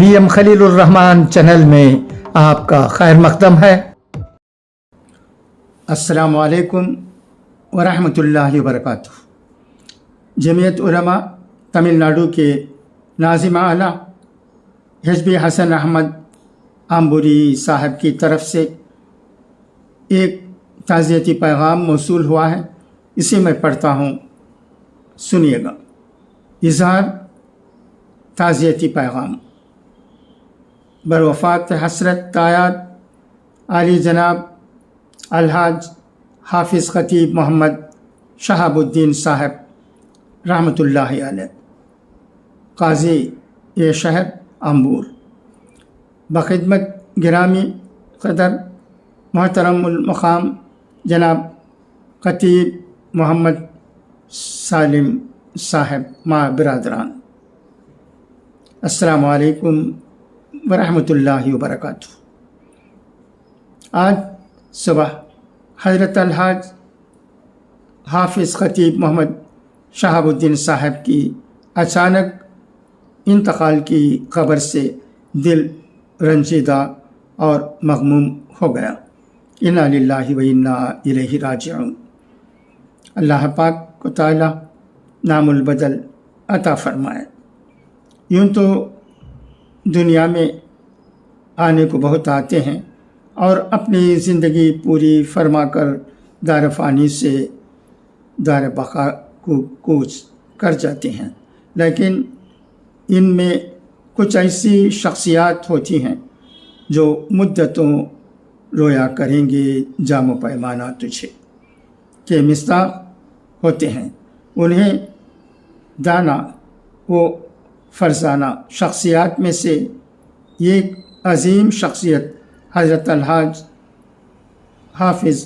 VM خلیل الرحمان channel میں آپ کا خیر مقدم ہے۔ السلام علیکم ورحمۃ اللہ وبرکاتہ۔ جمعیت علماء تمل ناڈو کے ناظم اعلیٰ حزبی حسن احمد آمبوری صاحب کی طرف سے ایک تعزیتی پیغام موصول ہوا ہے، اسی میں پڑھتا ہوں، سنیے گا۔ اظہار تعزیتی پیغام۔ بروفات حسرت تایاد عالی جناب الحاج حافظ خطیب محمد شہاب الدین صاحب رحمۃ اللہ علیہ، قاضی شہر امبور، بخدمت گرامی قدر محترم المقام جناب خطیب محمد سالم صاحب مع برادران، السلام علیکم ورحمۃ اللہ وبرکاتہ۔ آج صبح حضرت الحاج حافظ خطیب محمد شہاب الدین صاحب کی اچانک انتقال کی خبر سے دل رنجیدہ اور مغموم ہو گیا۔ انا للہ و انا الیہ راجعون۔ اللہ پاک کو تعالی نام البدل عطا فرمائے۔ یوں تو دنیا میں آنے کو بہت آتے ہیں اور اپنی زندگی پوری فرما کر دار فانی سے دار بقا کو کوچ کر جاتے ہیں، لیکن ان میں کچھ ایسی شخصیات ہوتی ہیں جو مدتوں رویا کریں گے جام و پیمانہ تجھے کے مصداق ہوتے ہیں۔ انہیں دانا و فرزانہ شخصیات میں سے ایک عظیم شخصیت حضرت الحاج حافظ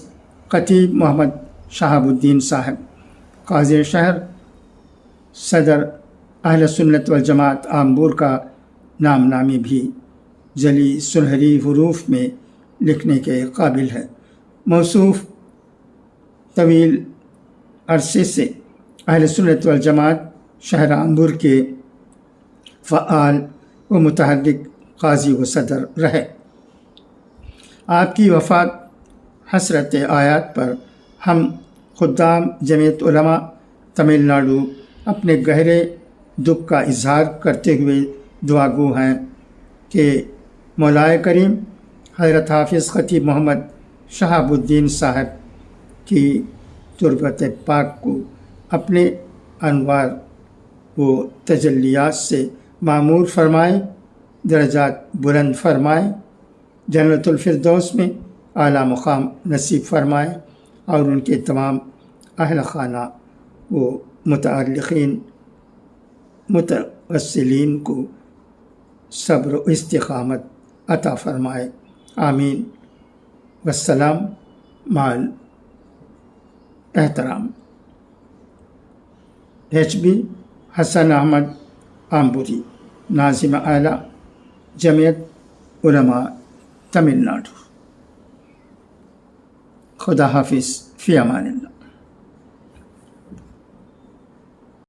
خطیب محمد شہاب الدین صاحب، قاضی شہر، صدر اہل سنت والجماعت آمبور کا نام نامی بھی جلی سنہری حروف میں لکھنے کے قابل ہے۔ موصوف طویل عرصے سے اہل سنت والجماعت شہر آمبور کے فعال و متحرک قاضی و صدر رہے۔ آپ کی وفات حسرت آیات پر ہم خدام جمعیت علماء تمل ناڈو اپنے گہرے دکھ کا اظہار کرتے ہوئے دعا گو ہیں کہ مولائے کریم حضرت حافظ خطیب محمد شہاب الدین صاحب کی تربت پاک کو اپنے انوار و تجلیات سے معمور فرمائے، درجات بلند فرمائے، جنت الفردوس میں اعلیٰ مقام نصیب فرمائے، اور ان کے تمام اہل خانہ و متعلقین متوسلین کو صبر و استقامت عطا فرمائے، آمین۔ والسلام مع احترام، HB حسن احمد آمبوری، ناظم اعلیٰ جمعیت علماء تمل ناڈو۔ خدا حافظ، فی امان اللہ۔